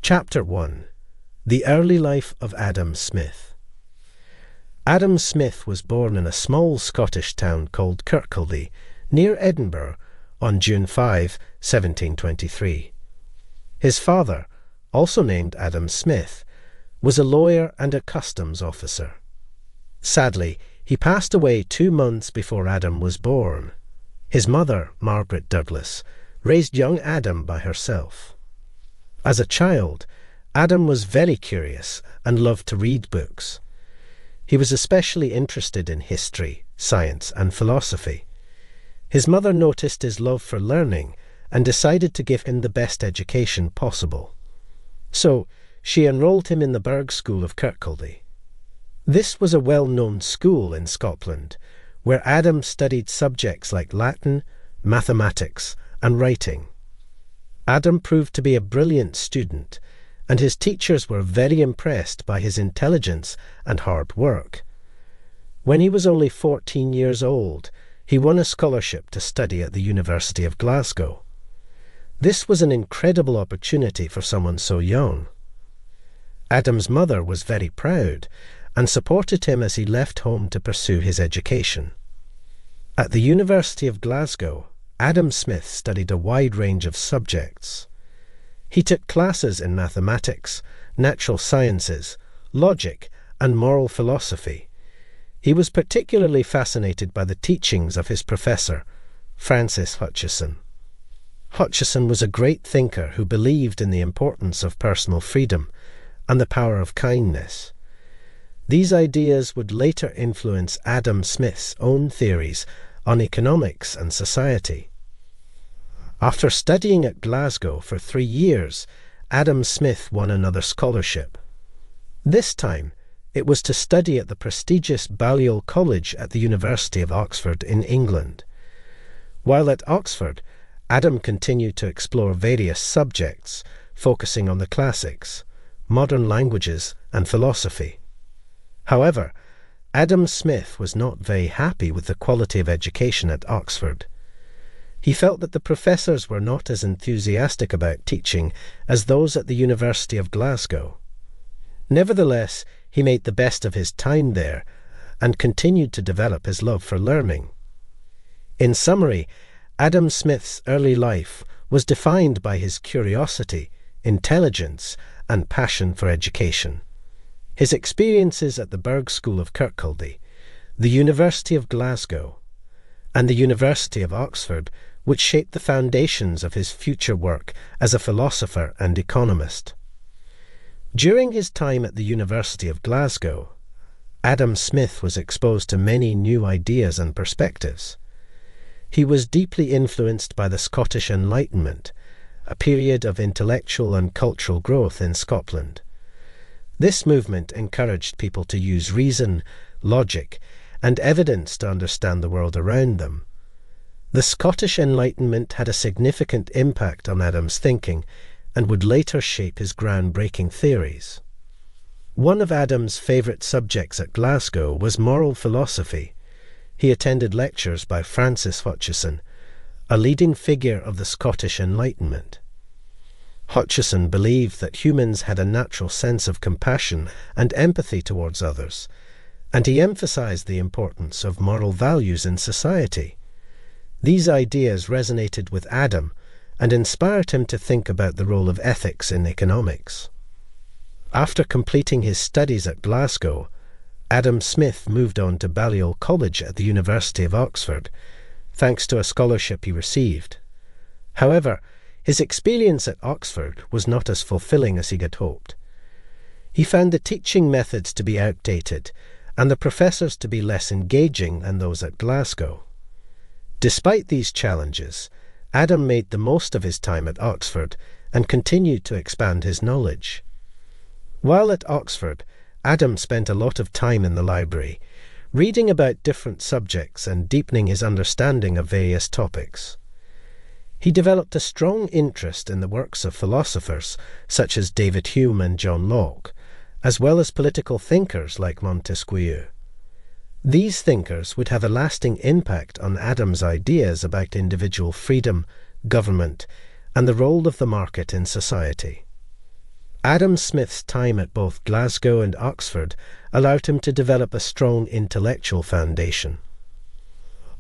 Chapter 1. The Early Life of Adam Smith. Adam Smith was born in a small Scottish town called Kirkcaldy, near Edinburgh, on June 5, 1723. His father, also named Adam Smith, was a lawyer and a customs officer. Sadly, he passed away 2 months before Adam was born. His mother, Margaret Douglas, raised young Adam by herself. As a child, Adam was very curious and loved to read books. He was especially interested in history, science, and philosophy. His mother noticed his love for learning and decided to give him the best education possible. So, she enrolled him in the Burgh School of Kirkcaldy. This was a well-known school in Scotland, where Adam studied subjects like Latin, mathematics, and writing. Adam proved to be a brilliant student, and his teachers were very impressed by his intelligence and hard work. When he was only 14 years old, he won a scholarship to study at the University of Glasgow. This was an incredible opportunity for someone so young. Adam's mother was very proud and supported him as he left home to pursue his education. At the University of Glasgow, Adam Smith studied a wide range of subjects. He took classes in mathematics, natural sciences, logic, and moral philosophy. He was particularly fascinated by the teachings of his professor, Francis Hutcheson. Hutcheson was a great thinker who believed in the importance of personal freedom and the power of kindness. These ideas would later influence Adam Smith's own theories on economics and society. After studying at Glasgow for 3 years, Adam Smith won another scholarship. This time, it was to study at the prestigious Balliol College at the University of Oxford in England. While at Oxford, Adam continued to explore various subjects, focusing on the classics, modern languages, and philosophy. However, Adam Smith was not very happy with the quality of education at Oxford. He felt that the professors were not as enthusiastic about teaching as those at the University of Glasgow. Nevertheless, he made the best of his time there and continued to develop his love for learning. In summary, Adam Smith's early life was defined by his curiosity, intelligence, and passion for education. His experiences at the Burgh School of Kirkcaldy, the University of Glasgow, and the University of Oxford, which shaped the foundations of his future work as a philosopher and economist. During his time at the University of Glasgow, Adam Smith was exposed to many new ideas and perspectives. He was deeply influenced by the Scottish Enlightenment, a period of intellectual and cultural growth in Scotland. This movement encouraged people to use reason, logic, and evidence to understand the world around them. The Scottish Enlightenment had a significant impact on Adam's thinking and would later shape his groundbreaking theories. One of Adam's favourite subjects at Glasgow was moral philosophy. He attended lectures by Francis Hutcheson, a leading figure of the Scottish Enlightenment. Hutcheson believed that humans had a natural sense of compassion and empathy towards others, and he emphasized the importance of moral values in society. These ideas resonated with Adam and inspired him to think about the role of ethics in economics. After completing his studies at Glasgow, Adam Smith moved on to Balliol College at the University of Oxford, thanks to a scholarship he received. However, his experience at Oxford was not as fulfilling as he had hoped. He found the teaching methods to be outdated and the professors to be less engaging than those at Glasgow. Despite these challenges, Adam made the most of his time at Oxford and continued to expand his knowledge. While at Oxford, Adam spent a lot of time in the library, reading about different subjects and deepening his understanding of various topics. He developed a strong interest in the works of philosophers such as David Hume and John Locke, as well as political thinkers like Montesquieu. These thinkers would have a lasting impact on Adam's ideas about individual freedom, government, and the role of the market in society. Adam Smith's time at both Glasgow and Oxford allowed him to develop a strong intellectual foundation.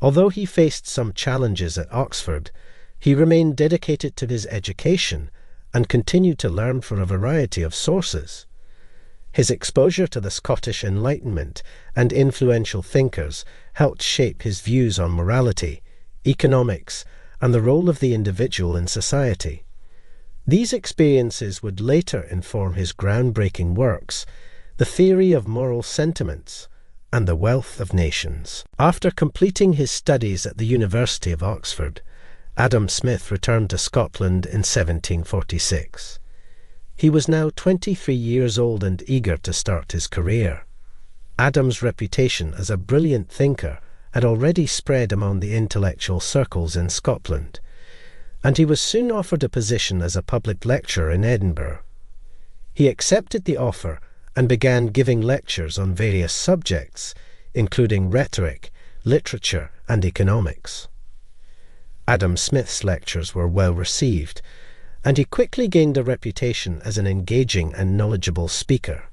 Although he faced some challenges at Oxford, he remained dedicated to his education and continued to learn from a variety of sources. His exposure to the Scottish Enlightenment and influential thinkers helped shape his views on morality, economics, and the role of the individual in society. These experiences would later inform his groundbreaking works, The Theory of Moral Sentiments and The Wealth of Nations. After completing his studies at the University of Oxford, Adam Smith returned to Scotland in 1746. He was now 23 years old and eager to start his career. Adam's reputation as a brilliant thinker had already spread among the intellectual circles in Scotland, and he was soon offered a position as a public lecturer in Edinburgh. He accepted the offer and began giving lectures on various subjects, including rhetoric, literature, and economics. Adam Smith's lectures were well received, and he quickly gained a reputation as an engaging and knowledgeable speaker.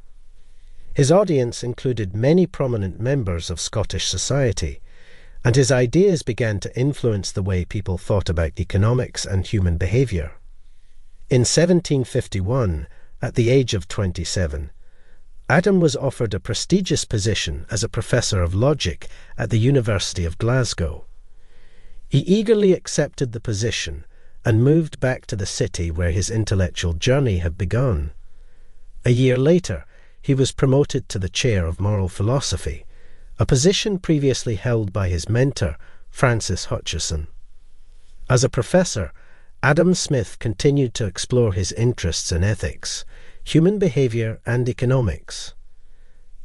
His audience included many prominent members of Scottish society, and his ideas began to influence the way people thought about economics and human behaviour. In 1751, at the age of 27, Adam was offered a prestigious position as a professor of logic at the University of Glasgow. He eagerly accepted the position and moved back to the city where his intellectual journey had begun. A year later, he was promoted to the chair of moral philosophy, a position previously held by his mentor, Francis Hutcheson. As a professor, Adam Smith continued to explore his interests in ethics, human behaviour, and economics.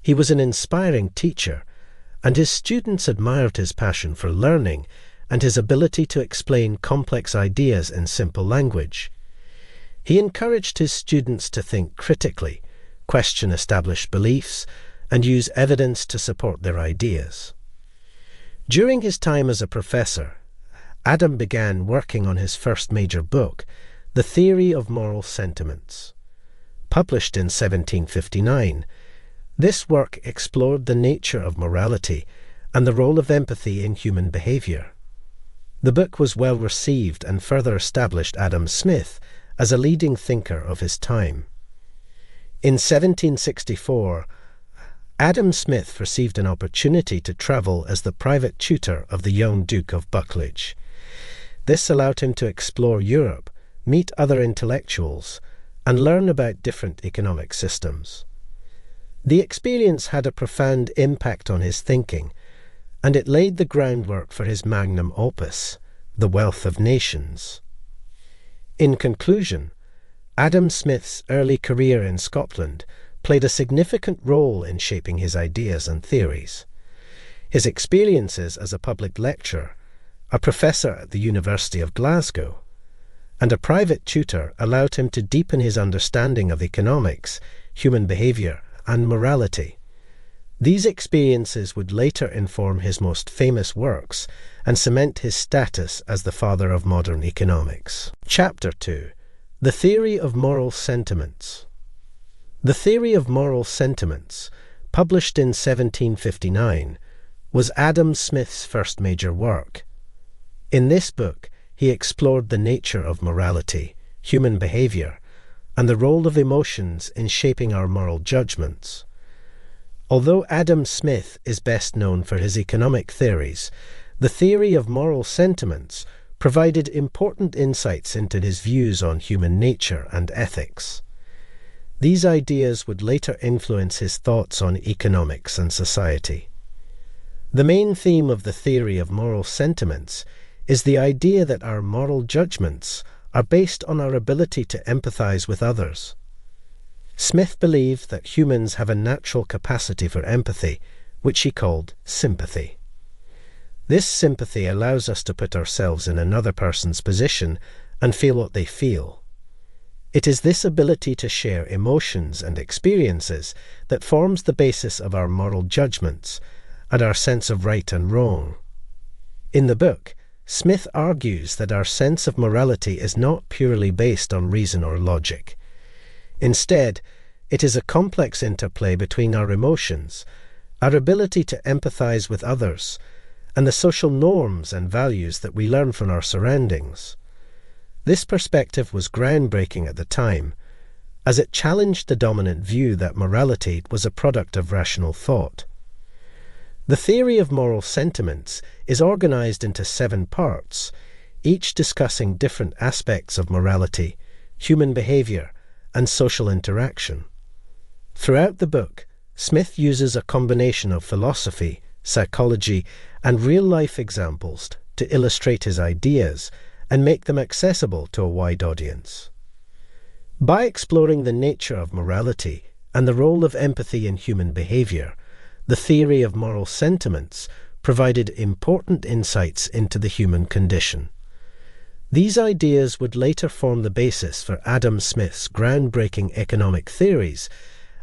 He was an inspiring teacher, and his students admired his passion for learning and his ability to explain complex ideas in simple language. He encouraged his students to think critically, question established beliefs, and use evidence to support their ideas. During his time as a professor, Adam began working on his first major book, The Theory of Moral Sentiments. Published in 1759, this work explored the nature of morality and the role of empathy in human behaviour. The book was well received and further established Adam Smith as a leading thinker of his time. In 1764, Adam Smith received an opportunity to travel as the private tutor of the young Duke of Buccleuch. This allowed him to explore Europe, meet other intellectuals, and learn about different economic systems. The experience had a profound impact on his thinking, and it laid the groundwork for his magnum opus, The Wealth of Nations. In conclusion, Adam Smith's early career in Scotland played a significant role in shaping his ideas and theories. His experiences as a public lecturer, a professor at the University of Glasgow, and a private tutor allowed him to deepen his understanding of economics, human behaviour, and morality. These experiences would later inform his most famous works and cement his status as the father of modern economics. Chapter 2. The Theory of Moral Sentiments. The Theory of Moral Sentiments, published in 1759, was Adam Smith's first major work. In this book, he explored the nature of morality, human behaviour, and the role of emotions in shaping our moral judgments. Although Adam Smith is best known for his economic theories, the Theory of Moral Sentiments provided important insights into his views on human nature and ethics. These ideas would later influence his thoughts on economics and society. The main theme of the Theory of Moral Sentiments is the idea that our moral judgments are based on our ability to empathize with others. Smith believed that humans have a natural capacity for empathy, which he called sympathy. This sympathy allows us to put ourselves in another person's position and feel what they feel. It is this ability to share emotions and experiences that forms the basis of our moral judgments and our sense of right and wrong. In the book, Smith argues that our sense of morality is not purely based on reason or logic. Instead, it is a complex interplay between our emotions, our ability to empathize with others, and the social norms and values that we learn from our surroundings. This perspective was groundbreaking at the time, as it challenged the dominant view that morality was a product of rational thought. The theory of moral sentiments is organized into 7 parts, each discussing different aspects of morality, human behavior, and social interaction. Throughout the book, Smith uses a combination of philosophy, psychology, and real-life examples to illustrate his ideas and make them accessible to a wide audience. By exploring the nature of morality and the role of empathy in human behavior, the theory of moral sentiments provided important insights into the human condition. These ideas would later form the basis for Adam Smith's groundbreaking economic theories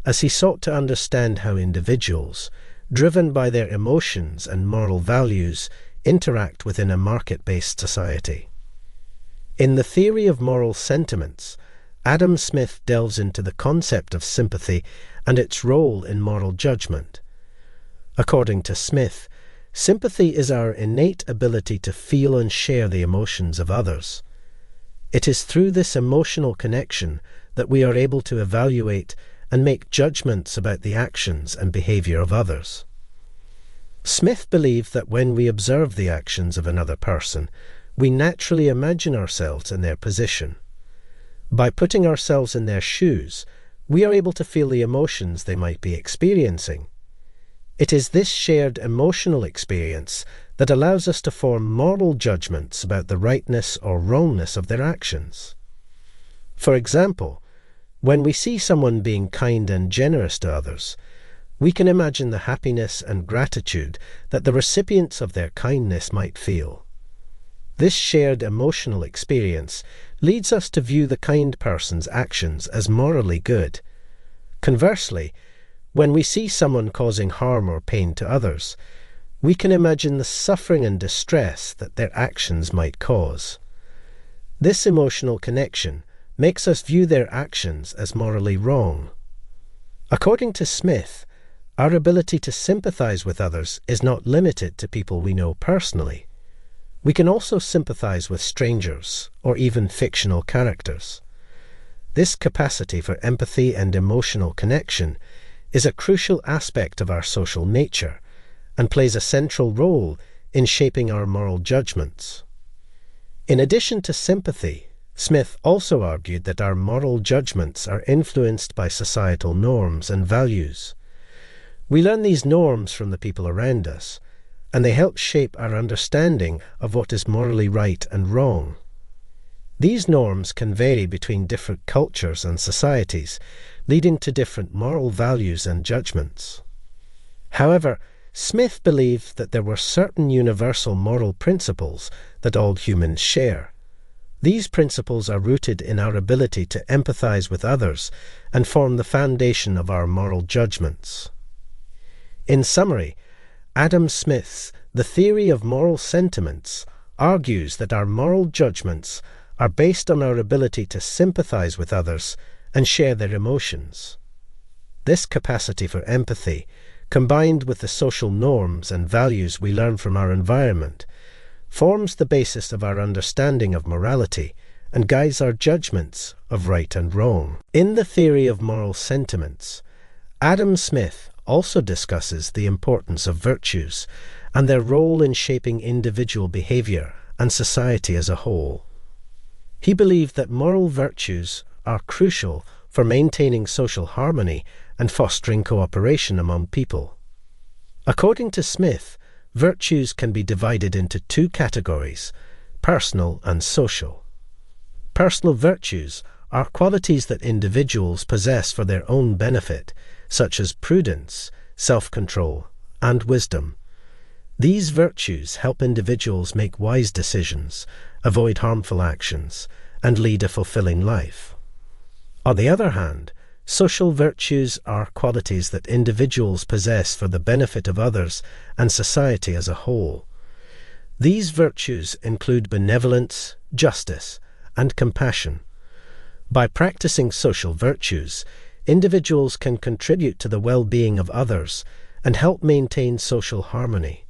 as he sought to understand how individuals, driven by their emotions and moral values, interact within a market-based society. In the theory of moral sentiments, Adam Smith delves into the concept of sympathy and its role in moral judgment. According to Smith, sympathy is our innate ability to feel and share the emotions of others. It is through this emotional connection that we are able to evaluate and make judgments about the actions and behavior of others. Smith believed that when we observe the actions of another person, we naturally imagine ourselves in their position. By putting ourselves in their shoes, we are able to feel the emotions they might be experiencing. It is this shared emotional experience that allows us to form moral judgments about the rightness or wrongness of their actions. For example, when we see someone being kind and generous to others, we can imagine the happiness and gratitude that the recipients of their kindness might feel. This shared emotional experience leads us to view the kind person's actions as morally good. Conversely, when we see someone causing harm or pain to others, we can imagine the suffering and distress that their actions might cause. This emotional connection makes us view their actions as morally wrong. According to Smith, our ability to sympathize with others is not limited to people we know personally. We can also sympathize with strangers or even fictional characters. This capacity for empathy and emotional connection is a crucial aspect of our social nature and plays a central role in shaping our moral judgments. In addition to sympathy, Smith also argued that our moral judgments are influenced by societal norms and values. We learn these norms from the people around us, and they help shape our understanding of what is morally right and wrong. These norms can vary between different cultures and societies, leading to different moral values and judgments. However, Smith believed that there were certain universal moral principles that all humans share. These principles are rooted in our ability to empathize with others and form the foundation of our moral judgments. In summary, Adam Smith's The Theory of Moral Sentiments argues that our moral judgments are based on our ability to sympathize with others and share their emotions. This capacity for empathy, combined with the social norms and values we learn from our environment, forms the basis of our understanding of morality and guides our judgments of right and wrong. In The Theory of Moral Sentiments, Adam Smith also discusses the importance of virtues and their role in shaping individual behavior and society as a whole. He believed that moral virtues are crucial for maintaining social harmony and fostering cooperation among people. According to Smith, virtues can be divided into 2 categories, personal and social. Personal virtues are qualities that individuals possess for their own benefit, such as prudence, self-control, and wisdom. These virtues help individuals make wise decisions, avoid harmful actions, and lead a fulfilling life. On the other hand, social virtues are qualities that individuals possess for the benefit of others and society as a whole. These virtues include benevolence, justice, and compassion. By practicing social virtues, individuals can contribute to the well-being of others and help maintain social harmony.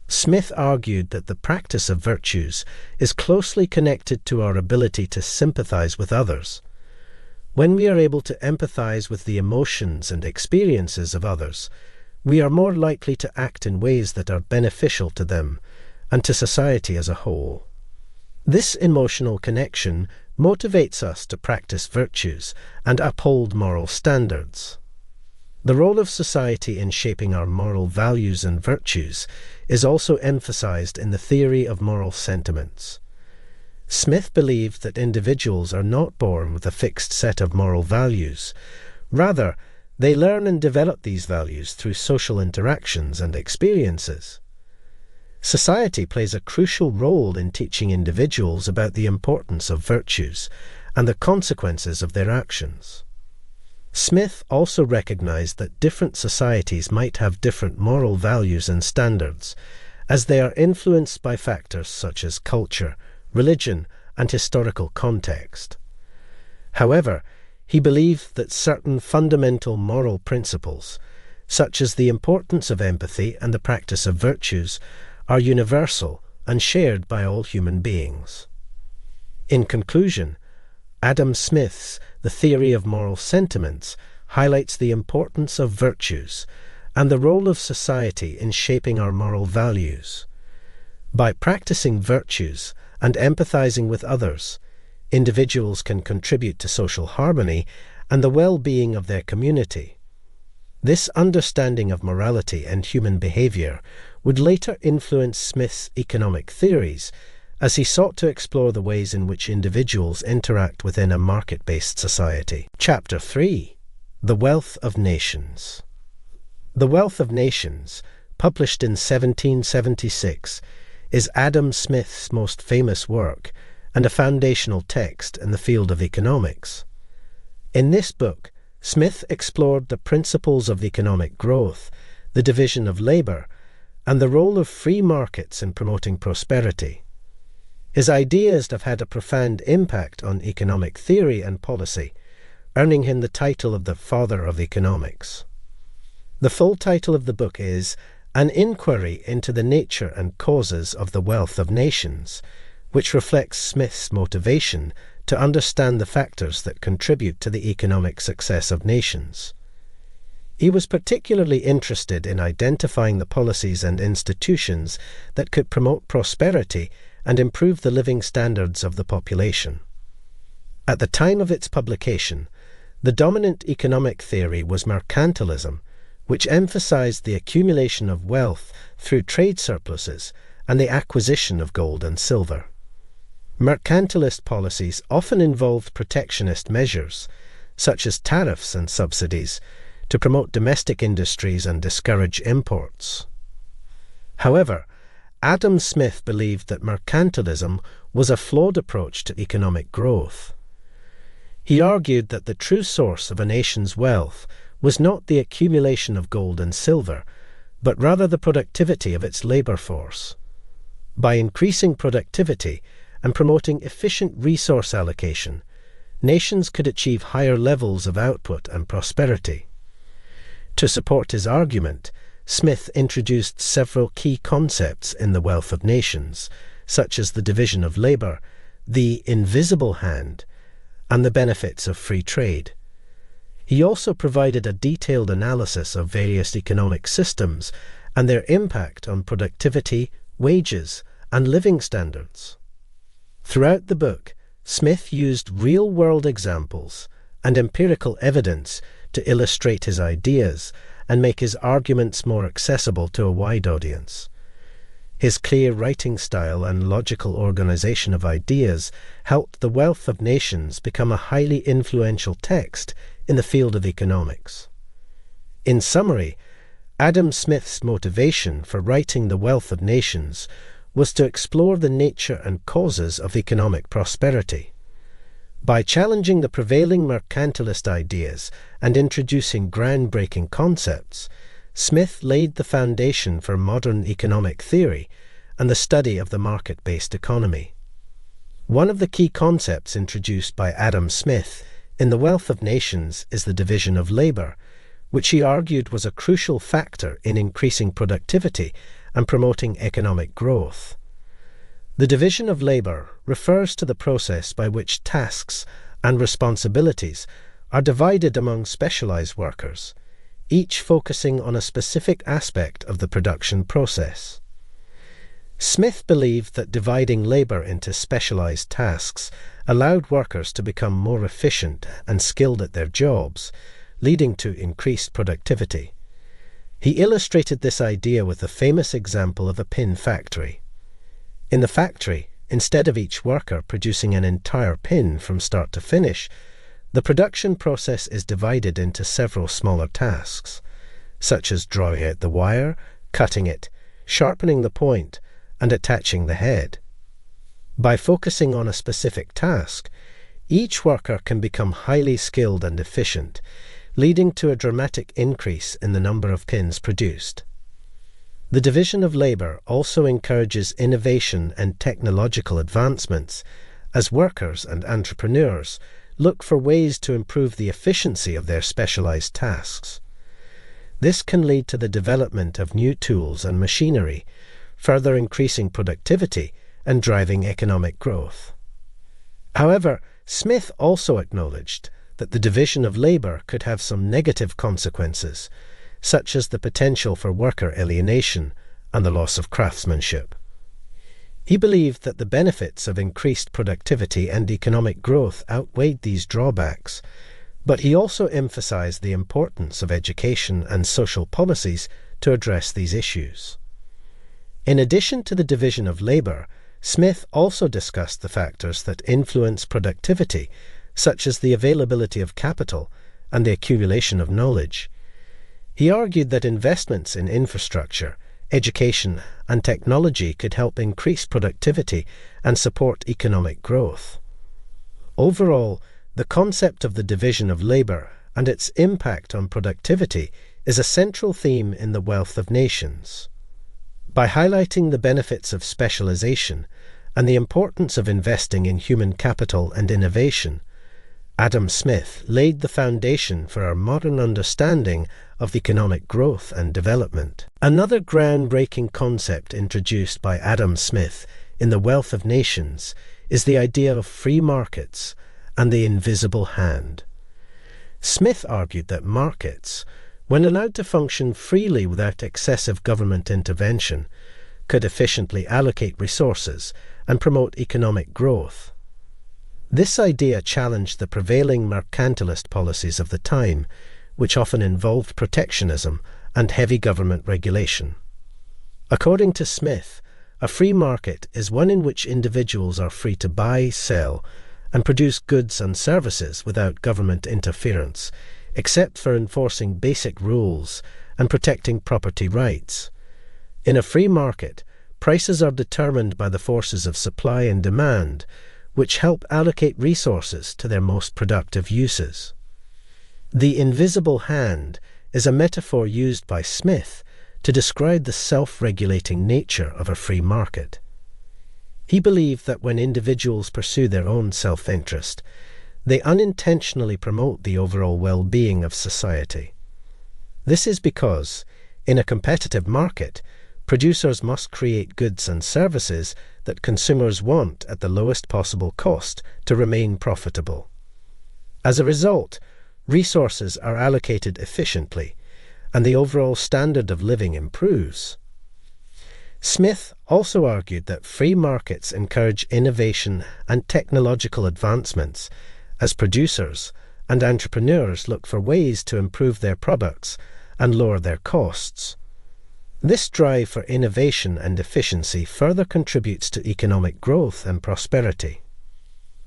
Smith argued that the practice of virtues is closely connected to our ability to sympathize with others. When we are able to empathize with the emotions and experiences of others, we are more likely to act in ways that are beneficial to them and to society as a whole. This emotional connection motivates us to practice virtues and uphold moral standards. The role of society in shaping our moral values and virtues is also emphasized in the theory of moral sentiments. Smith believed that individuals are not born with a fixed set of moral values. Rather, they learn and develop these values through social interactions and experiences. Society plays a crucial role in teaching individuals about the importance of virtues and the consequences of their actions. Smith also recognized that different societies might have different moral values and standards, as they are influenced by factors such as culture, religion, and historical context. However, he believed that certain fundamental moral principles, such as the importance of empathy and the practice of virtues, are universal and shared by all human beings. In conclusion, Adam Smith's The Theory of Moral Sentiments highlights the importance of virtues and the role of society in shaping our moral values. By practicing virtues and empathizing with others, individuals can contribute to social harmony and the well-being of their community. This understanding of morality and human behavior would later influence Smith's economic theories as he sought to explore the ways in which individuals interact within a market-based society. Chapter 3. The Wealth of Nations. The Wealth of Nations, published in 1776, is Adam Smith's most famous work and a foundational text in the field of economics. In this book, Smith explored the principles of economic growth, the division of labor, and the role of free markets in promoting prosperity. His ideas have had a profound impact on economic theory and policy, earning him the title of the Father of Economics. The full title of the book is An Inquiry into the Nature and Causes of the Wealth of Nations, which reflects Smith's motivation to understand the factors that contribute to the economic success of nations. He was particularly interested in identifying the policies and institutions that could promote prosperity and improve the living standards of the population. At the time of its publication, the dominant economic theory was mercantilism, which emphasized the accumulation of wealth through trade surpluses and the acquisition of gold and silver. Mercantilist policies often involved protectionist measures, such as tariffs and subsidies, to promote domestic industries and discourage imports. However, Adam Smith believed that mercantilism was a flawed approach to economic growth. He argued that the true source of a nation's wealth was not the accumulation of gold and silver, but rather the productivity of its labor force. By increasing productivity and promoting efficient resource allocation, nations could achieve higher levels of output and prosperity. To support his argument, Smith introduced several key concepts in The Wealth of Nations, such as the division of labor, the invisible hand, and the benefits of free trade. He also provided a detailed analysis of various economic systems and their impact on productivity, wages, and living standards. Throughout the book, Smith used real-world examples and empirical evidence to illustrate his ideas and make his arguments more accessible to a wide audience. His clear writing style and logical organization of ideas helped The Wealth of Nations become a highly influential text in the field of economics. In summary, Adam Smith's motivation for writing The Wealth of Nations was to explore the nature and causes of economic prosperity. By challenging the prevailing mercantilist ideas and introducing groundbreaking concepts, Smith laid the foundation for modern economic theory and the study of the market-based economy. One of the key concepts introduced by Adam Smith in The Wealth of Nations is the division of labour, which he argued was a crucial factor in increasing productivity and promoting economic growth. The division of labour refers to the process by which tasks and responsibilities are divided among specialised workers, each focusing on a specific aspect of the production process. Smith believed that dividing labour into specialised tasks allowed workers to become more efficient and skilled at their jobs, leading to increased productivity. He illustrated this idea with the famous example of a pin factory. In the factory, instead of each worker producing an entire pin from start to finish, the production process is divided into several smaller tasks, such as drawing out the wire, cutting it, sharpening the point, and attaching the head. By focusing on a specific task, each worker can become highly skilled and efficient, leading to a dramatic increase in the number of pins produced. The division of labour also encourages innovation and technological advancements, as workers and entrepreneurs look for ways to improve the efficiency of their specialised tasks. This can lead to the development of new tools and machinery, further increasing productivity and driving economic growth. However, Smith also acknowledged that the division of labour could have some negative consequences, such as the potential for worker alienation and the loss of craftsmanship. He believed that the benefits of increased productivity and economic growth outweighed these drawbacks, but he also emphasised the importance of education and social policies to address these issues. In addition to the division of labour, Smith also discussed the factors that influence productivity, such as the availability of capital and the accumulation of knowledge. He argued that investments in infrastructure, education, and technology could help increase productivity and support economic growth. Overall, the concept of the division of labour and its impact on productivity is a central theme in The Wealth of Nations. By highlighting the benefits of specialisation and the importance of investing in human capital and innovation, Adam Smith laid the foundation for our modern understanding of economic growth and development. Another groundbreaking concept introduced by Adam Smith in The Wealth of Nations is the idea of free markets and the invisible hand. Smith argued that markets, when allowed to function freely without excessive government intervention, could efficiently allocate resources and promote economic growth. This idea challenged the prevailing mercantilist policies of the time, which often involved protectionism and heavy government regulation. According to Smith, a free market is one in which individuals are free to buy, sell, and produce goods and services without government interference, except for enforcing basic rules and protecting property rights. In a free market, prices are determined by the forces of supply and demand, which help allocate resources to their most productive uses. The invisible hand is a metaphor used by Smith to describe the self-regulating nature of a free market. He believed that when individuals pursue their own self-interest, they unintentionally promote the overall well-being of society. This is because, in a competitive market, producers must create goods and services that consumers want at the lowest possible cost to remain profitable. As a result, resources are allocated efficiently, and the overall standard of living improves. Smith also argued that free markets encourage innovation and technological advancements, as producers and entrepreneurs look for ways to improve their products and lower their costs. This drive for innovation and efficiency further contributes to economic growth and prosperity.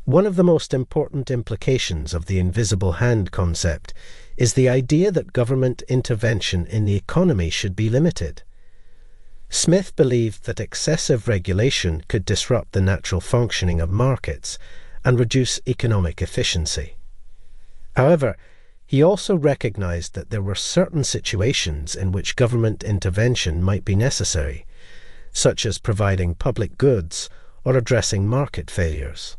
One of the most important implications of the invisible hand concept is the idea that government intervention in the economy should be limited. Smith believed that excessive regulation could disrupt the natural functioning of markets and reduce economic efficiency. However, he also recognized that there were certain situations in which government intervention might be necessary, such as providing public goods or addressing market failures.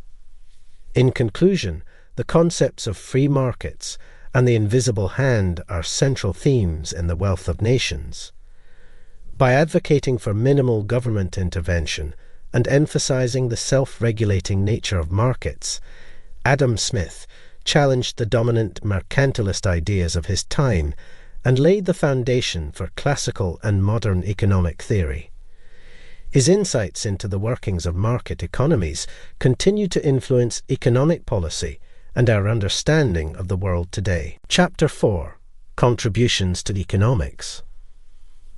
In conclusion, the concepts of free markets and the invisible hand are central themes in The Wealth of Nations. By advocating for minimal government intervention and emphasizing the self-regulating nature of markets, Adam Smith challenged the dominant mercantilist ideas of his time and laid the foundation for classical and modern economic theory. His insights into the workings of market economies continue to influence economic policy and our understanding of the world today. Chapter 4. Contributions to Economics.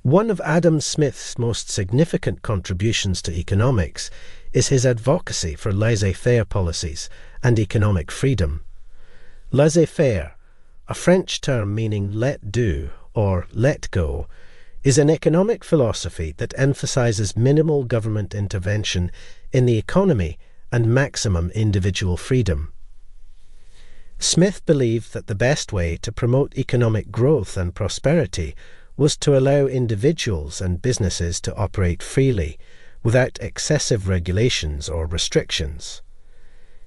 One of Adam Smith's most significant contributions to economics is his advocacy for laissez-faire policies and economic freedom. Laissez-faire, a French term meaning let do or let go, is an economic philosophy that emphasizes minimal government intervention in the economy and maximum individual freedom. Smith believed that the best way to promote economic growth and prosperity was to allow individuals and businesses to operate freely, without excessive regulations or restrictions.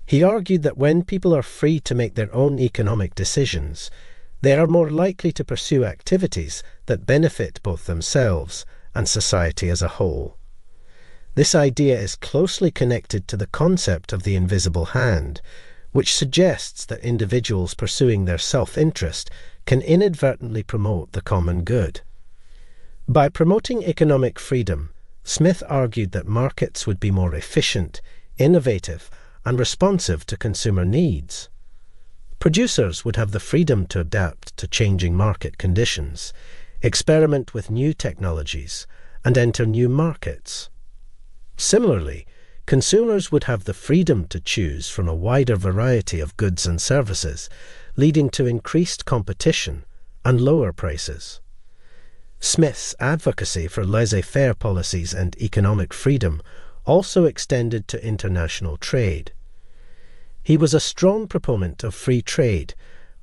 He argued that when people are free to make their own economic decisions, they are more likely to pursue activities that benefit both themselves and society as a whole. This idea is closely connected to the concept of the invisible hand, which suggests that individuals pursuing their self-interest can inadvertently promote the common good. By promoting economic freedom, Smith argued that markets would be more efficient, innovative, and responsive to consumer needs. Producers would have the freedom to adapt to changing market conditions, experiment with new technologies, and enter new markets. Similarly, consumers would have the freedom to choose from a wider variety of goods and services, leading to increased competition and lower prices. Smith's advocacy for laissez-faire policies and economic freedom also extended to international trade. He was a strong proponent of free trade,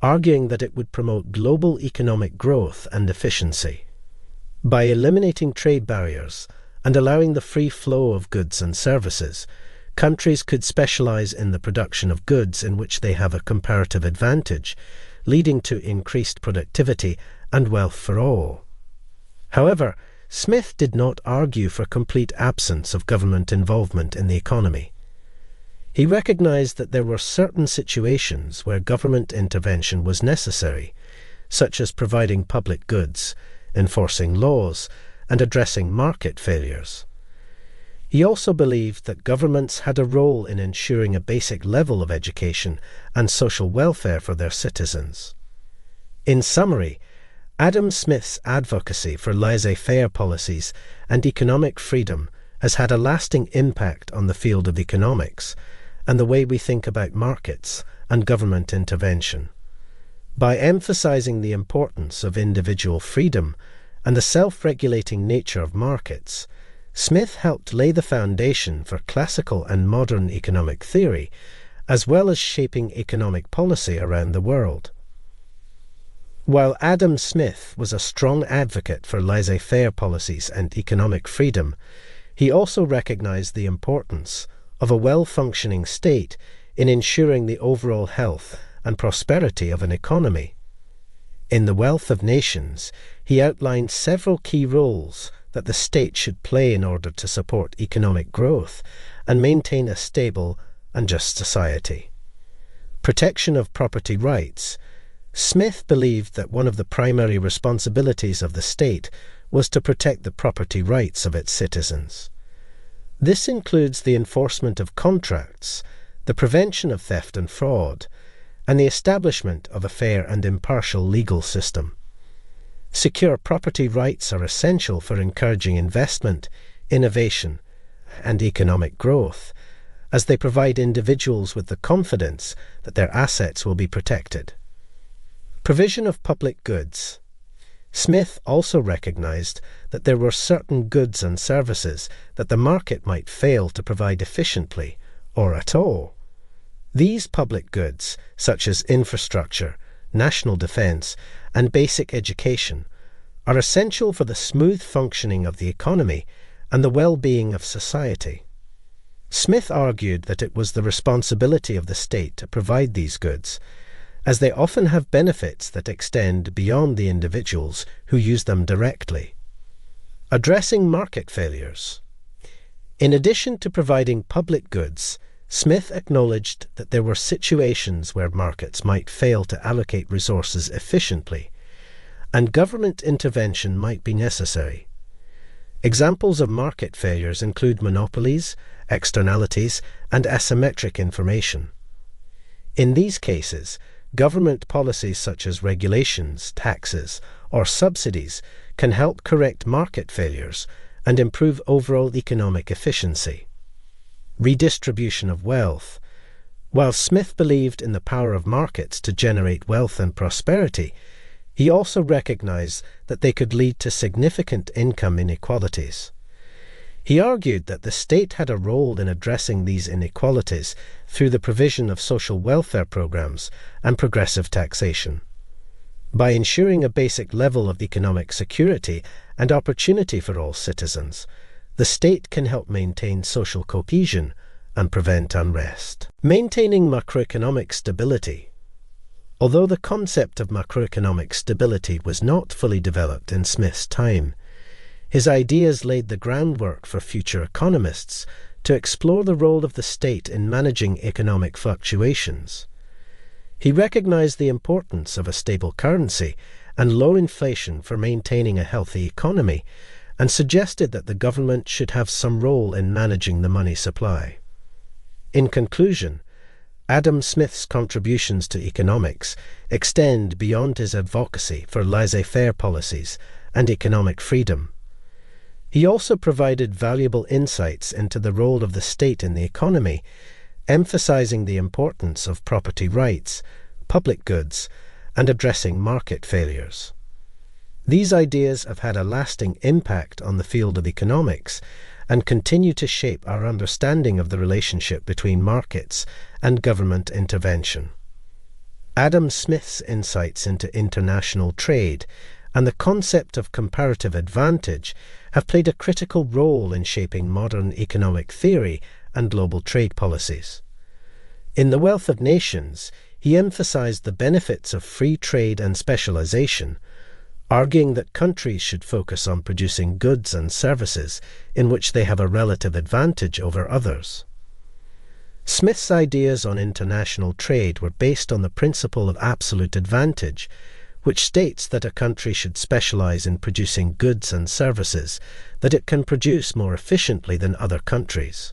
arguing that it would promote global economic growth and efficiency. By eliminating trade barriers and allowing the free flow of goods and services, countries could specialize in the production of goods in which they have a comparative advantage, leading to increased productivity and wealth for all. However, Smith did not argue for complete absence of government involvement in the economy. He recognized that there were certain situations where government intervention was necessary, such as providing public goods, enforcing laws, and addressing market failures. He also believed that governments had a role in ensuring a basic level of education and social welfare for their citizens. In summary, Adam Smith's advocacy for laissez-faire policies and economic freedom has had a lasting impact on the field of economics and the way we think about markets and government intervention. By emphasizing the importance of individual freedom and the self-regulating nature of markets, Smith helped lay the foundation for classical and modern economic theory, as well as shaping economic policy around the world. While Adam Smith was a strong advocate for laissez-faire policies and economic freedom, he also recognized the importance of a well-functioning state in ensuring the overall health and prosperity of an economy. In The Wealth of Nations, he outlined several key roles that the state should play in order to support economic growth and maintain a stable and just society. Protection of property rights. Smith believed that one of the primary responsibilities of the state was to protect the property rights of its citizens. This includes the enforcement of contracts, the prevention of theft and fraud, and the establishment of a fair and impartial legal system. Secure property rights are essential for encouraging investment, innovation, and economic growth, as they provide individuals with the confidence that their assets will be protected. Provision of public goods. Smith also recognized that there were certain goods and services that the market might fail to provide efficiently or at all. These public goods, such as infrastructure, national defense, and basic education, are essential for the smooth functioning of the economy and the well-being of society. Smith argued that it was the responsibility of the state to provide these goods, as they often have benefits that extend beyond the individuals who use them directly. Addressing market failures. In addition to providing public goods, Smith acknowledged that there were situations where markets might fail to allocate resources efficiently, and government intervention might be necessary. Examples of market failures include monopolies, externalities, and asymmetric information. In these cases, government policies such as regulations, taxes, or subsidies can help correct market failures and improve overall economic efficiency. Redistribution of wealth. While Smith believed in the power of markets to generate wealth and prosperity, he also recognized that they could lead to significant income inequalities. He argued that the state had a role in addressing these inequalities through the provision of social welfare programs and progressive taxation. By ensuring a basic level of economic security and opportunity for all citizens, the state can help maintain social cohesion and prevent unrest. Maintaining macroeconomic stability. Although the concept of macroeconomic stability was not fully developed in Smith's time, his ideas laid the groundwork for future economists to explore the role of the state in managing economic fluctuations. He recognized the importance of a stable currency and low inflation for maintaining a healthy economy, and suggested that the government should have some role in managing the money supply. In conclusion, Adam Smith's contributions to economics extend beyond his advocacy for laissez-faire policies and economic freedom. He also provided valuable insights into the role of the state in the economy, emphasizing the importance of property rights, public goods, and addressing market failures. These ideas have had a lasting impact on the field of economics and continue to shape our understanding of the relationship between markets and government intervention. Adam Smith's insights into international trade and the concept of comparative advantage have played a critical role in shaping modern economic theory and global trade policies. In The Wealth of Nations, he emphasized the benefits of free trade and specialization, arguing that countries should focus on producing goods and services in which they have a relative advantage over others. Smith's ideas on international trade were based on the principle of absolute advantage, which states that a country should specialize in producing goods and services that it can produce more efficiently than other countries.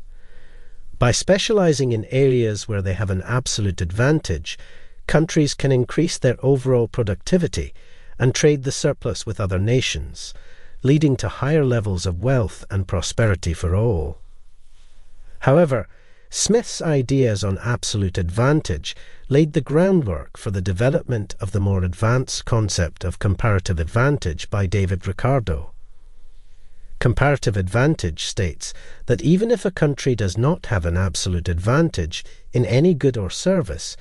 By specializing in areas where they have an absolute advantage, countries can increase their overall productivity and trade the surplus with other nations, leading to higher levels of wealth and prosperity for all. However, Smith's ideas on absolute advantage laid the groundwork for the development of the more advanced concept of comparative advantage by David Ricardo. Comparative advantage states that even if a country does not have an absolute advantage in any good or service,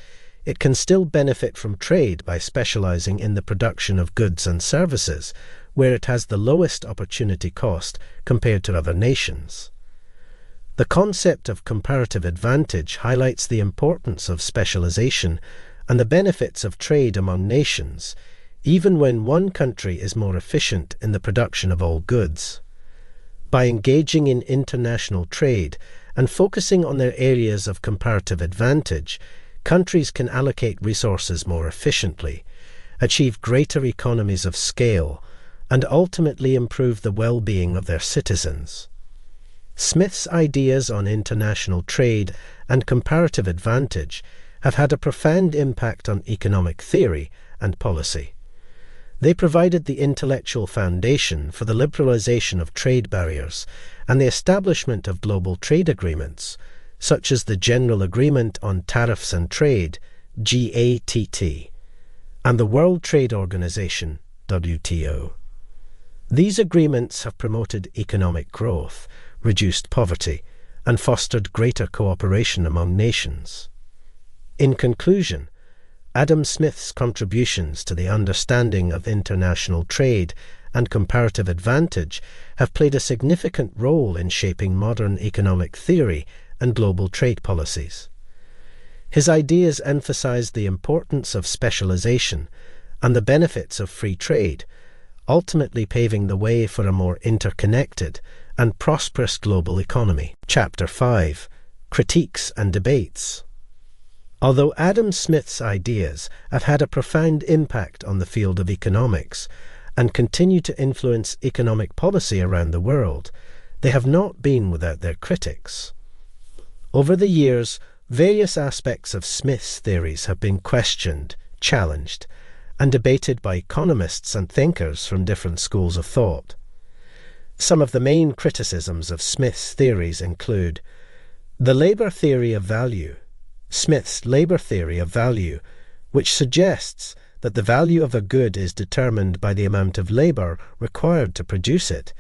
it can still benefit from trade by specializing in the production of goods and services where it has the lowest opportunity cost compared to other nations. The concept of comparative advantage highlights the importance of specialization and the benefits of trade among nations, even when one country is more efficient in the production of all goods. By engaging in international trade and focusing on their areas of comparative advantage, countries can allocate resources more efficiently, achieve greater economies of scale, and ultimately improve the well-being of their citizens. Smith's ideas on international trade and comparative advantage have had a profound impact on economic theory and policy. They provided the intellectual foundation for the liberalization of trade barriers and the establishment of global trade agreements, such as the General Agreement on Tariffs and Trade, GATT, and the World Trade Organization, WTO. These agreements have promoted economic growth, reduced poverty, and fostered greater cooperation among nations. In conclusion, Adam Smith's contributions to the understanding of international trade and comparative advantage have played a significant role in shaping modern economic theory and global trade policies. His ideas emphasize the importance of specialization and the benefits of free trade, ultimately paving the way for a more interconnected and prosperous global economy. Chapter 5: Critiques and Debates. Although Adam Smith's ideas have had a profound impact on the field of economics and continue to influence economic policy around the world, they have not been without their critics. Over the years, various aspects of Smith's theories have been questioned, challenged, and debated by economists and thinkers from different schools of thought. Some of the main criticisms of Smith's theories include the labor theory of value. Smith's labor theory of value, which suggests that the value of a good is determined by the amount of labor required to produce it,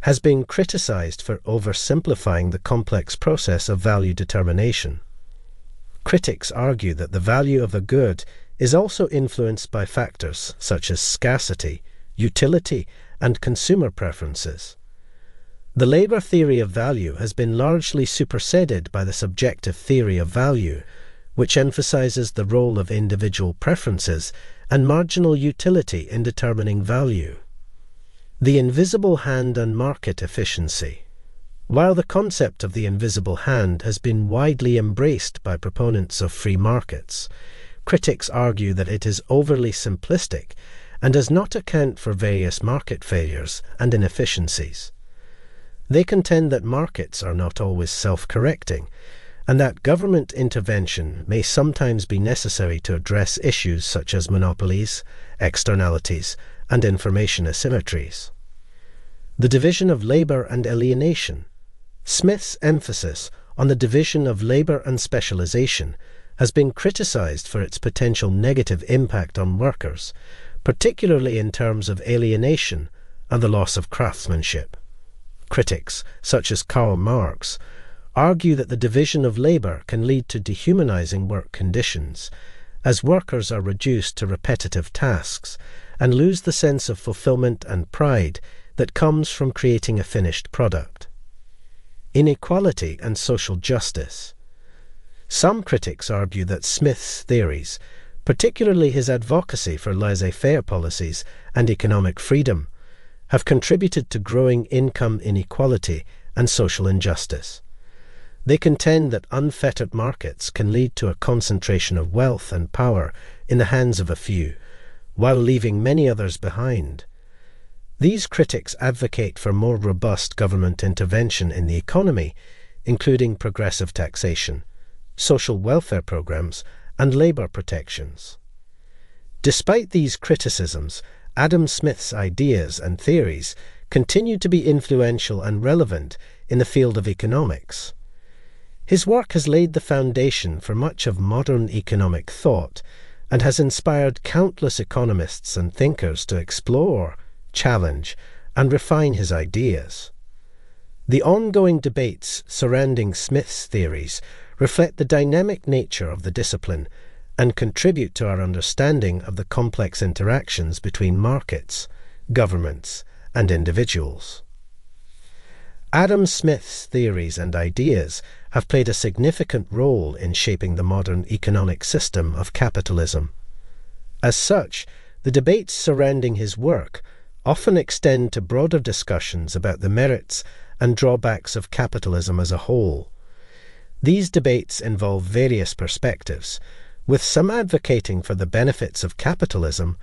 has been criticized for oversimplifying the complex process of value determination. Critics argue that the value of a good is also influenced by factors such as scarcity, utility, and consumer preferences. The labor theory of value has been largely superseded by the subjective theory of value, which emphasizes the role of individual preferences and marginal utility in determining value. The invisible hand and market efficiency. While the concept of the invisible hand has been widely embraced by proponents of free markets, critics argue that it is overly simplistic and does not account for various market failures and inefficiencies. They contend that markets are not always self-correcting, and that government intervention may sometimes be necessary to address issues such as monopolies, externalities, and information asymmetries. The division of labor and alienation. Smith's emphasis on the division of labor and specialization has been criticized for its potential negative impact on workers, particularly in terms of alienation and the loss of craftsmanship. Critics, such as Karl Marx, argue that the division of labor can lead to dehumanizing work conditions, as workers are reduced to repetitive tasks and lose the sense of fulfillment and pride that comes from creating a finished product. Inequality and social justice. Some critics argue that Smith's theories, particularly his advocacy for laissez-faire policies and economic freedom, have contributed to growing income inequality and social injustice. They contend that unfettered markets can lead to a concentration of wealth and power in the hands of a few, while leaving many others behind. These critics advocate for more robust government intervention in the economy, including progressive taxation, social welfare programs, and labor protections. Despite these criticisms, Adam Smith's ideas and theories continue to be influential and relevant in the field of economics. His work has laid the foundation for much of modern economic thought and has inspired countless economists and thinkers to explore, challenge, and refine his ideas. The ongoing debates surrounding Smith's theories reflect the dynamic nature of the discipline and contribute to our understanding of the complex interactions between markets, governments, and individuals. Adam Smith's theories and ideas have played a significant role in shaping the modern economic system of capitalism. As such, the debates surrounding his work often extend to broader discussions about the merits and drawbacks of capitalism as a whole. These debates involve various perspectives, with some advocating for the benefits of capitalism,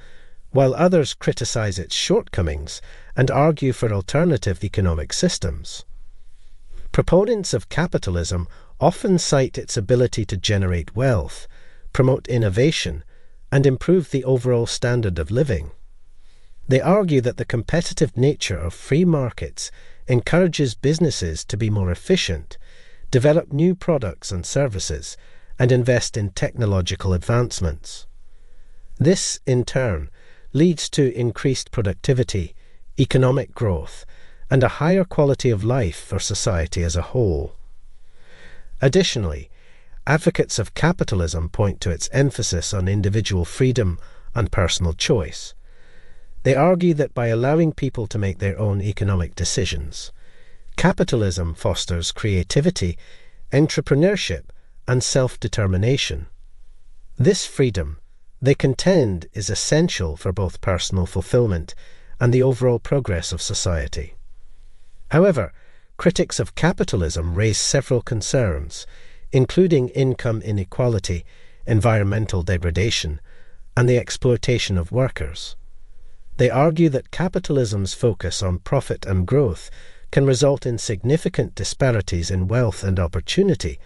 while others criticize its shortcomings and argue for alternative economic systems. Proponents of capitalism often cite its ability to generate wealth, promote innovation, and improve the overall standard of living. They argue that the competitive nature of free markets encourages businesses to be more efficient, develop new products and services, and invest in technological advancements. This, in turn, leads to increased productivity, economic growth, and a higher quality of life for society as a whole. Additionally, advocates of capitalism point to its emphasis on individual freedom and personal choice. They argue that by allowing people to make their own economic decisions, capitalism fosters creativity entrepreneurship, and self-determination. This freedom, they contend, is essential for both personal fulfillment and the overall progress of society. However, critics of capitalism raise several concerns, including income inequality, environmental degradation, and the exploitation of workers. They argue that capitalism's focus on profit and growth can result in significant disparities in wealth and opportunity,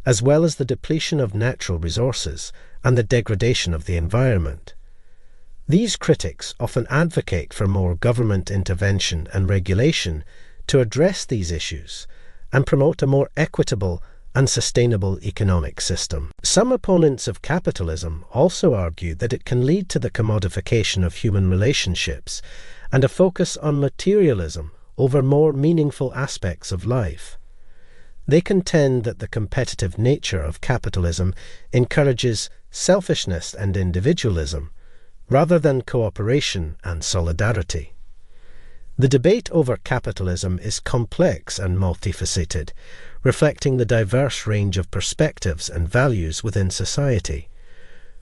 as well as the depletion of natural resources and the degradation of the environment. These critics often advocate for more government intervention and regulation to address these issues and promote a more equitable and sustainable economic system. Some opponents of capitalism also argue that it can lead to the commodification of human relationships and a focus on materialism over more meaningful aspects of life. They contend that the competitive nature of capitalism encourages selfishness and individualism, rather than cooperation and solidarity. The debate over capitalism is complex and multifaceted, reflecting the diverse range of perspectives and values within society.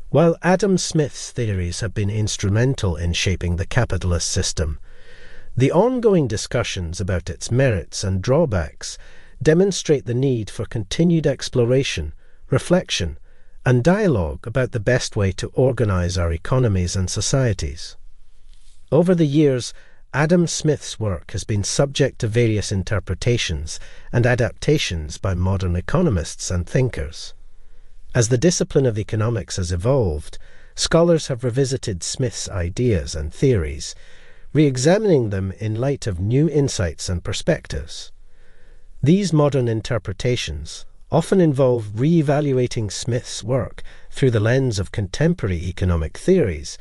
While Adam Smith's theories have been instrumental in shaping the capitalist system, the ongoing discussions about its merits and drawbacks demonstrate the need for continued exploration, reflection, and dialogue about the best way to organize our economies and societies. Over the years, Adam Smith's work has been subject to various interpretations and adaptations by modern economists and thinkers. As the discipline of economics has evolved, scholars have revisited Smith's ideas and theories, re-examining them in light of new insights and perspectives. These modern interpretations often involve re-evaluating Smith's work through the lens of contemporary economic theories,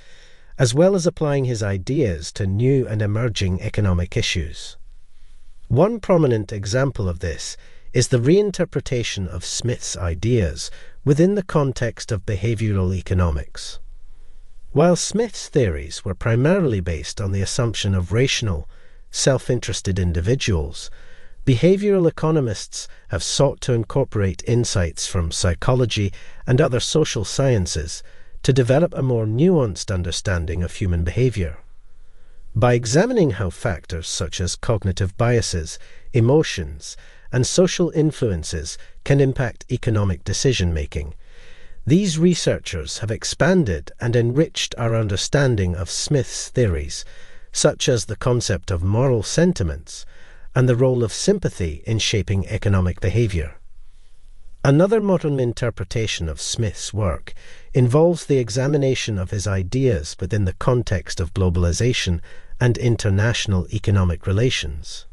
as well as applying his ideas to new and emerging economic issues. One prominent example of this is the reinterpretation of Smith's ideas within the context of behavioral economics. While Smith's theories were primarily based on the assumption of rational, self-interested individuals, behavioral economists have sought to incorporate insights from psychology and other social sciences to develop a more nuanced understanding of human behavior. By examining how factors such as cognitive biases, emotions, and social influences can impact economic decision-making, these researchers have expanded and enriched our understanding of Smith's theories, such as the concept of moral sentiments and the role of sympathy in shaping economic behavior. Another modern interpretation of Smith's work involves the examination of his ideas within the context of globalization and international economic relations.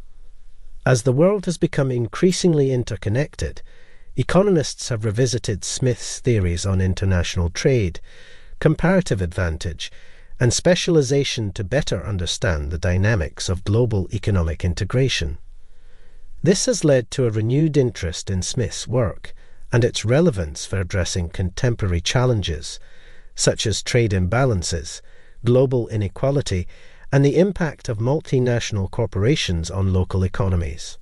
As the world has become increasingly interconnected, economists have revisited Smith's theories on international trade, comparative advantage, and specialization to better understand the dynamics of global economic integration. This has led to a renewed interest in Smith's work and its relevance for addressing contemporary challenges, such as trade imbalances, global inequality, and the impact of multinational corporations on local economies.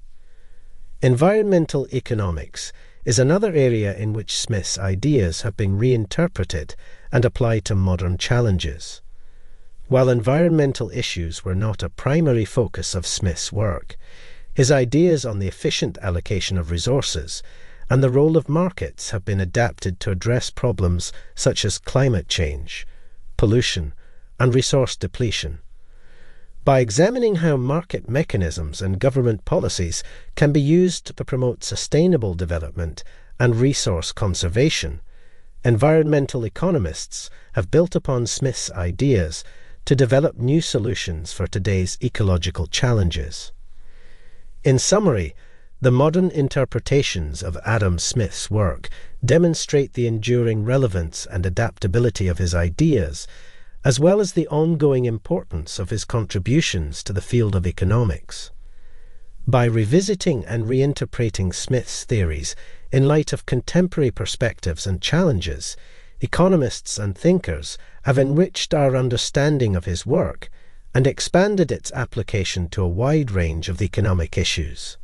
Environmental economics is another area in which Smith's ideas have been reinterpreted and applied to modern challenges. While environmental issues were not a primary focus of Smith's work, his ideas on the efficient allocation of resources and the role of markets have been adapted to address problems such as climate change, pollution, and resource depletion. By examining how market mechanisms and government policies can be used to promote sustainable development and resource conservation, environmental economists have built upon Smith's ideas to develop new solutions for today's ecological challenges. In summary, the modern interpretations of Adam Smith's work demonstrate the enduring relevance and adaptability of his ideas, as well as the ongoing importance of his contributions to the field of economics. By revisiting and reinterpreting Smith's theories in light of contemporary perspectives and challenges, economists and thinkers have enriched our understanding of his work and expanded its application to a wide range of economic issues.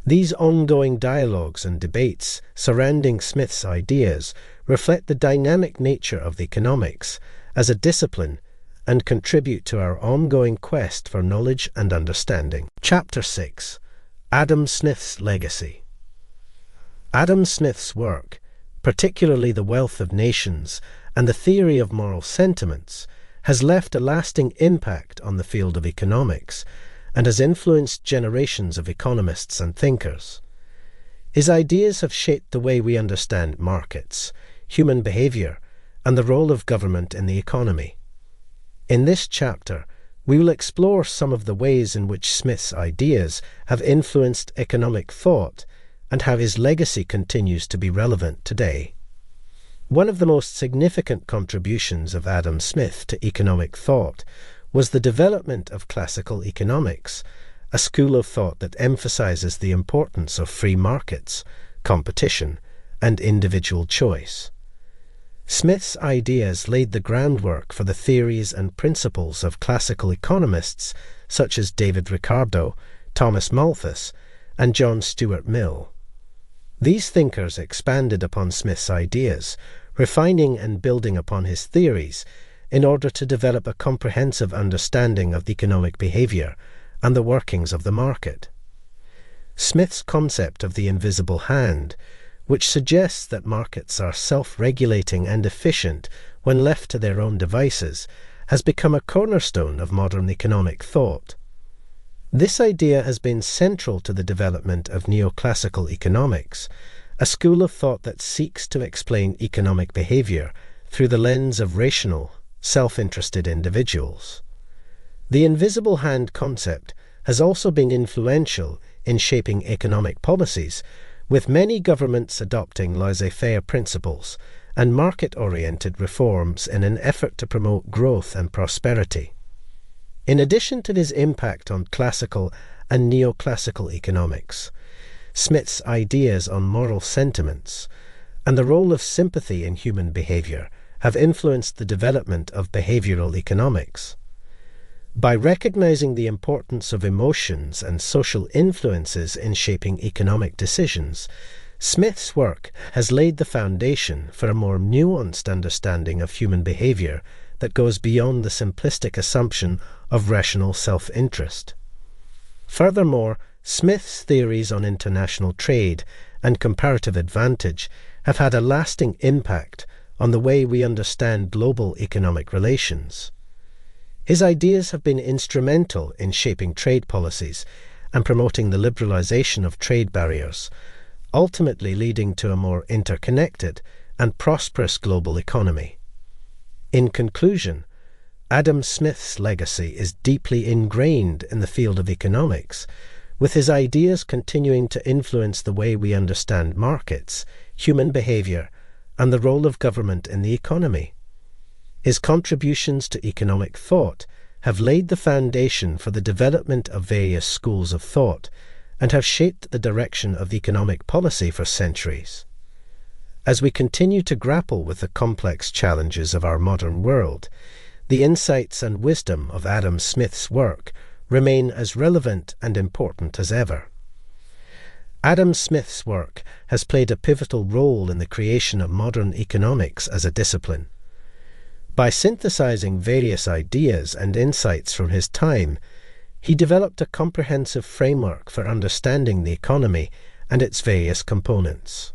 These ongoing dialogues and debates surrounding Smith's ideas reflect the dynamic nature of economics as a discipline and contribute to our ongoing quest for knowledge and understanding. Chapter 6. Adam Smith's Legacy. Adam Smith's work, particularly The Wealth of Nations and the Theory of Moral Sentiments, has left a lasting impact on the field of economics and has influenced generations of economists and thinkers. His ideas have shaped the way we understand markets, human behavior, and the role of government in the economy. In this chapter, we will explore some of the ways in which Smith's ideas have influenced economic thought and how his legacy continues to be relevant today. One of the most significant contributions of Adam Smith to economic thought was the development of classical economics, a school of thought that emphasizes the importance of free markets, competition, and individual choice. Smith's ideas laid the groundwork for the theories and principles of classical economists such as David Ricardo, Thomas Malthus, and John Stuart Mill. These thinkers expanded upon Smith's ideas, refining and building upon his theories in order to develop a comprehensive understanding of economic behavior and the workings of the market. Smith's concept of the invisible hand, which suggests that markets are self-regulating and efficient when left to their own devices, has become a cornerstone of modern economic thought. This idea has been central to the development of neoclassical economics, a school of thought that seeks to explain economic behavior through the lens of rational, self-interested individuals. The invisible hand concept has also been influential in shaping economic policies, with many governments adopting laissez-faire principles and market-oriented reforms in an effort to promote growth and prosperity. In addition to his impact on classical and neoclassical economics, Smith's ideas on moral sentiments and the role of sympathy in human behavior have influenced the development of behavioral economics. By recognizing the importance of emotions and social influences in shaping economic decisions, Smith's work has laid the foundation for a more nuanced understanding of human behavior that goes beyond the simplistic assumption of rational self-interest. Furthermore, Smith's theories on international trade and comparative advantage have had a lasting impact on the way we understand global economic relations. His ideas have been instrumental in shaping trade policies and promoting the liberalization of trade barriers, ultimately leading to a more interconnected and prosperous global economy. In conclusion, Adam Smith's legacy is deeply ingrained in the field of economics, with his ideas continuing to influence the way we understand markets, human behavior, and the role of government in the economy. His contributions to economic thought have laid the foundation for the development of various schools of thought and have shaped the direction of economic policy for centuries. As we continue to grapple with the complex challenges of our modern world, the insights and wisdom of Adam Smith's work remain as relevant and important as ever. Adam Smith's work has played a pivotal role in the creation of modern economics as a discipline. By synthesizing various ideas and insights from his time, he developed a comprehensive framework for understanding the economy and its various components.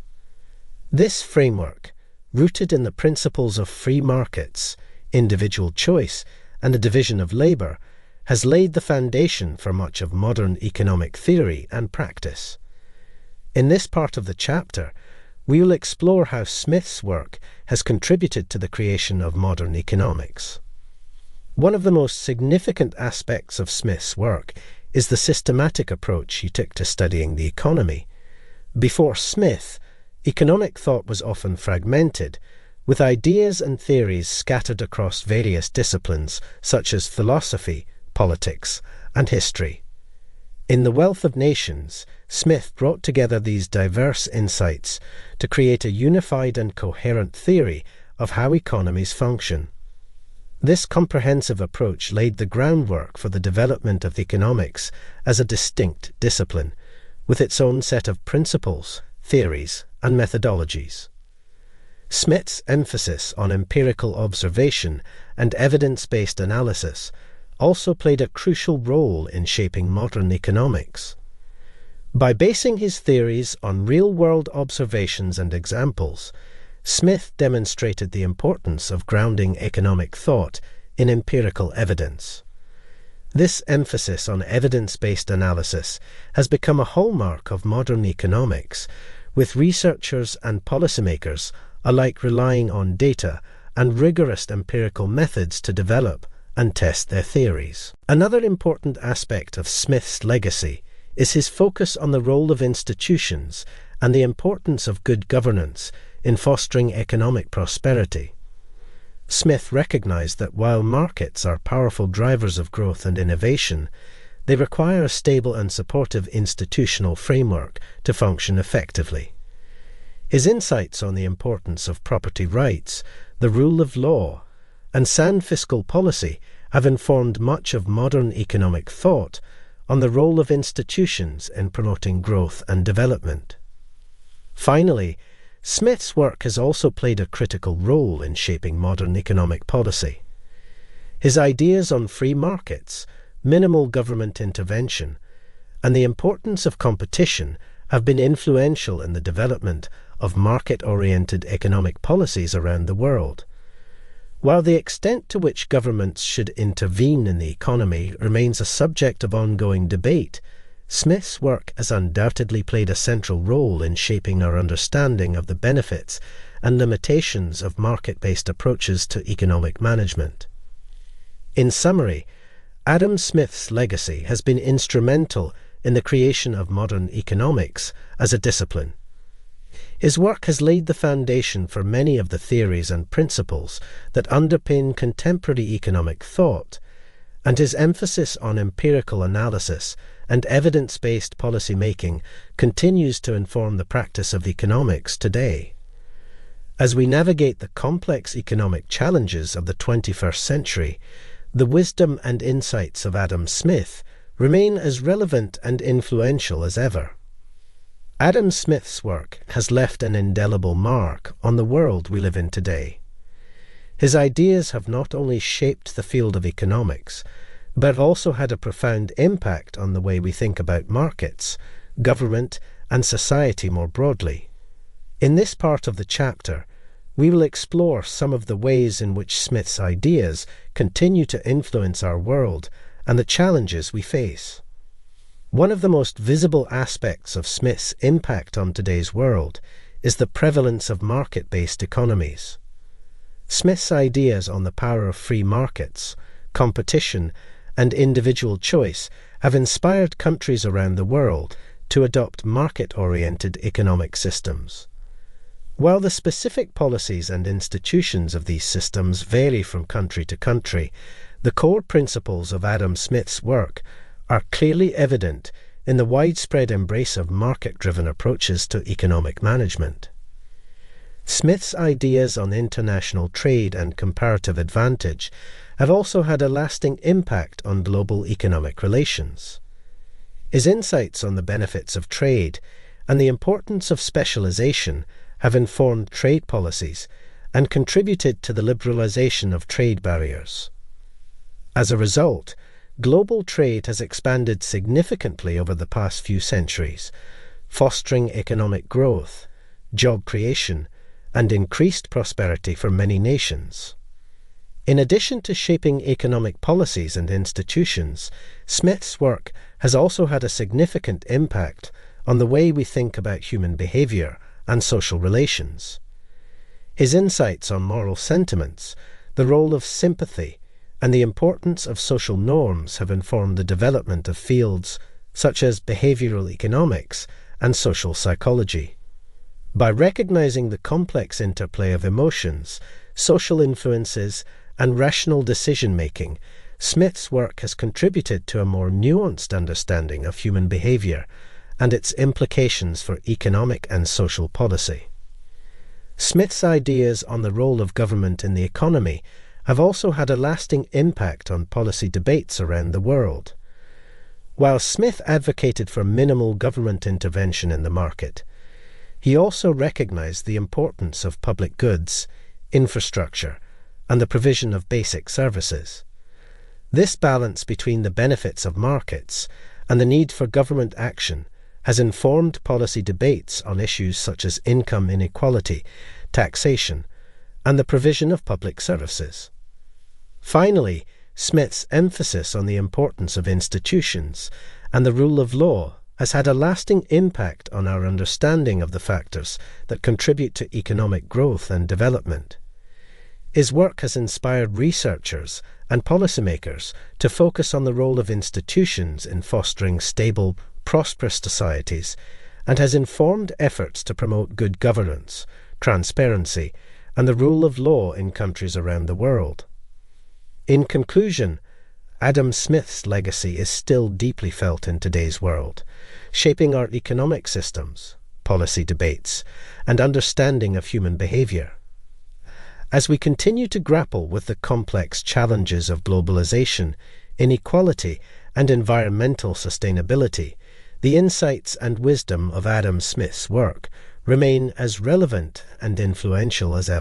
This framework, rooted in the principles of free markets, individual choice, and the division of labor, has laid the foundation for much of modern economic theory and practice. In this part of the chapter, we will explore how Smith's work has contributed to the creation of modern economics. One of the most significant aspects of Smith's work is the systematic approach he took to studying the economy. Before Smith, economic thought was often fragmented, with ideas and theories scattered across various disciplines such as philosophy, politics, and history. In The Wealth of Nations, Smith brought together these diverse insights to create a unified and coherent theory of how economies function. This comprehensive approach laid the groundwork for the development of economics as a distinct discipline, with its own set of principles, theories, and methodologies. Smith's emphasis on empirical observation and evidence-based analysis also played a crucial role in shaping modern economics. By basing his theories on real-world observations and examples, Smith demonstrated the importance of grounding economic thought in empirical evidence. This emphasis on evidence-based analysis has become a hallmark of modern economics, with researchers and policymakers alike relying on data and rigorous empirical methods to develop and test their theories. Another important aspect of Smith's legacy is his focus on the role of institutions and the importance of good governance in fostering economic prosperity. Smith recognized that while markets are powerful drivers of growth and innovation, they require a stable and supportive institutional framework to function effectively. His insights on the importance of property rights, the rule of law, and sound fiscal policy have informed much of modern economic thought on the role of institutions in promoting growth and development. Finally, Smith's work has also played a critical role in shaping modern economic policy. His ideas on free markets, minimal government intervention, and the importance of competition have been influential in the development of market-oriented economic policies around the world. While the extent to which governments should intervene in the economy remains a subject of ongoing debate, Smith's work has undoubtedly played a central role in shaping our understanding of the benefits and limitations of market-based approaches to economic management. In summary, Adam Smith's legacy has been instrumental in the creation of modern economics as a discipline. His work has laid the foundation for many of the theories and principles that underpin contemporary economic thought, and his emphasis on empirical analysis and evidence-based policy making continues to inform the practice of economics today. As we navigate the complex economic challenges of the 21st century, the wisdom and insights of Adam Smith remain as relevant and influential as ever. Adam Smith's work has left an indelible mark on the world we live in today. His ideas have not only shaped the field of economics, but have also had a profound impact on the way we think about markets, government, and society more broadly. In this part of the chapter, we will explore some of the ways in which Smith's ideas continue to influence our world and the challenges we face. One of the most visible aspects of Smith's impact on today's world is the prevalence of market-based economies. Smith's ideas on the power of free markets, competition, and individual choice have inspired countries around the world to adopt market-oriented economic systems. While the specific policies and institutions of these systems vary from country to country, the core principles of Adam Smith's work are clearly evident in the widespread embrace of market-driven approaches to economic management. Smith's ideas on international trade and comparative advantage have also had a lasting impact on global economic relations. His insights on the benefits of trade and the importance of specialization have informed trade policies and contributed to the liberalization of trade barriers. As a result, global trade has expanded significantly over the past few centuries, fostering economic growth, job creation, and increased prosperity for many nations. In addition to shaping economic policies and institutions, Smith's work has also had a significant impact on the way we think about human behavior and social relations. His insights on moral sentiments, the role of sympathy, and the importance of social norms have informed the development of fields such as behavioral economics and social psychology. By recognizing the complex interplay of emotions, social influences, and rational decision-making, Smith's work has contributed to a more nuanced understanding of human behavior and its implications for economic and social policy. Smith's ideas on the role of government in the economy have also had a lasting impact on policy debates around the world. While Smith advocated for minimal government intervention in the market, he also recognized the importance of public goods, infrastructure, and the provision of basic services. This balance between the benefits of markets and the need for government action has informed policy debates on issues such as income inequality, taxation, and the provision of public services. Finally, Smith's emphasis on the importance of institutions and the rule of law has had a lasting impact on our understanding of the factors that contribute to economic growth and development. His work has inspired researchers and policymakers to focus on the role of institutions in fostering stable, prosperous societies, and has informed efforts to promote good governance, transparency, and the rule of law in countries around the world. In conclusion, Adam Smith's legacy is still deeply felt in today's world, shaping our economic systems, policy debates, and understanding of human behavior. As we continue to grapple with the complex challenges of globalization, inequality, and environmental sustainability, the insights and wisdom of Adam Smith's work remain as relevant and influential as ever.